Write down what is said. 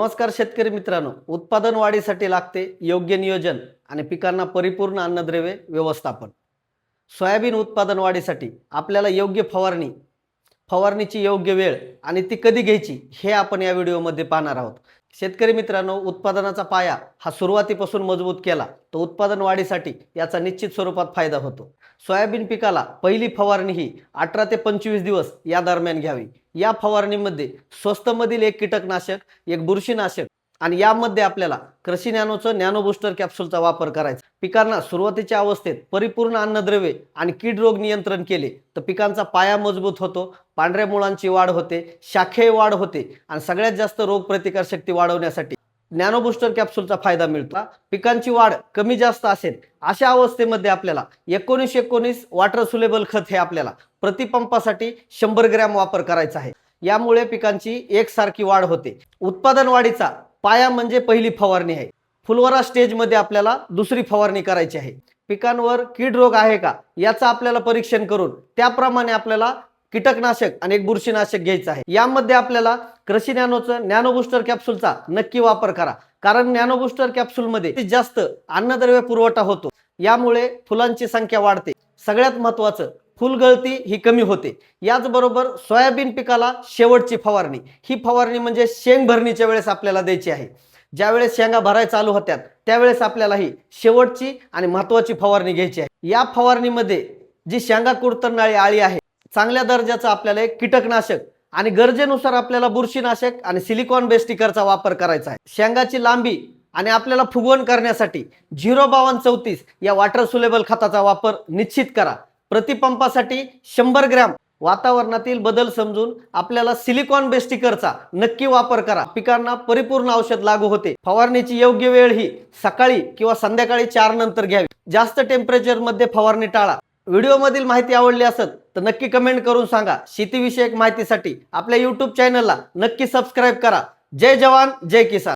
नमस्कार शेतकरी मित्रांनो, उत्पादन वाढीसाठी लागते योग्य नियोजन आणि पिकांना परिपूर्ण अन्नद्रव्य व्यवस्थापन। सोयाबीन उत्पादन वाढीसाठी आपल्याला योग्य फवारणीची योग्य वेळ आणि ती कधी घ्यायची हे आपण या व्हिडिओमध्ये पाहणार आहोत। शेतकरी मित्रांनो, उत्पादनाचा पाया हा सुरुवातीपासून मजबूत केला तर उत्पादन वाढीसाठी याचा निश्चित स्वरूपात फायदा होतो। सोयाबीन पिकाला पहिली फवारणी ही 18 ते 25 दिवस या दरम्यान घ्यावी। या फवारणीमध्ये स्वस्तमधील एक कीटकनाशक, एक बुरशीनाशक आणि यामध्ये आपल्याला कृषी नॅनोचं नॅनो बूस्टर कॅप्सूलचा वापर करायचा। पिकांना सुरुवातीच्या अवस्थेत परिपूर्ण अन्नद्रव्ये आणि कीड रोग नियंत्रण केले तर पिकांचा पाया मजबूत होतो, पांढऱ्या मुळांची वाढ होते, शाखेय वाढ होते आणि सगळ्यात जास्त रोग प्रतिकार शक्ती वाढवण्यासाठी नॅनो बूस्टर कॅप्सूलचा फायदा मिळतो। पिकांची वाढ कमी जास्त असेल अशा अवस्थेमध्ये आपल्याला 19-19 वॉटर सोल्युबल खत हे आपल्याला प्रतिपंपासाठी 100 ग्रॅम वापर करायचा आहे। यामुळे पिकांची एकसारखी वाढ होते। उत्पादन वाढीचा पाया म्हणजे पहिली फवारणी आहे। फुलवरा स्टेजमध्ये आपल्याला दुसरी फवारणी करायची आहे। पिकांवर कीड रोग आहे का याचं आपल्याला परीक्षण करून त्याप्रमाणे आपल्याला कीटकनाशक आणि एक बुरशीनाशक घ्यायचं आहे। यामध्ये आपल्याला कृषी नॅनोचं नॅनो बूस्टर कॅप्सूलचा नक्की वापर करा, कारण नॅनो बूस्टर कॅप्सूलमध्ये जास्त अन्नद्रव्य पुरवठा होतो। यामुळे फुलांची संख्या वाढते। सगळ्यात महत्त्वाचं, फुलगळती ही कमी होते। याचबरोबर सोयाबीन पिकाला शेवटची फवारणी ही फवारणी म्हणजे शेंग भरणीच्या वेळेस आपल्याला द्यायची आहे। ज्यावेळेस शेंगा भराय चालू होत्यात त्यावेळेस आपल्याला ही शेवटची आणि महत्त्वाची फवारणी घ्यायची आहे। या फवारणीमध्ये जी शेंगा कुरतरणारी आळी आहे, चांगल्या दर्जाचं आपल्याला एक कीटकनाशक आणि गरजेनुसार आपल्याला बुरशीनाशक आणि सिलिकॉन बेस स्टिकरचा वापर करायचा आहे। शेंगाची लांबी आणि आपल्याला फुगवण करण्यासाठी 05234 या वॉटर सोल्युबल खताचा वापर निश्चित करा। प्रतिपंपासाठी 100 ग्रॅम वातावरणातील बदल समजून आपल्याला सिलिकॉन बेस स्टिकरचा नक्की वापर करा। पिकांना परिपूर्ण औषध लागू होते। फवारणीची योग्य वेळ ही सकाळी किंवा संध्याकाळी 4 नंतर घ्यावी। जास्त टेम्परेचर मध्ये फवारणी टाळा। व्हिडिओमधील माहिती आवडली असेल तर नक्की कमेंट करून सांगा। शेतीविषयक माहितीसाठी आपल्या YouTube चॅनलला नक्की सबस्क्राइब करा। जय जवान जय किसान।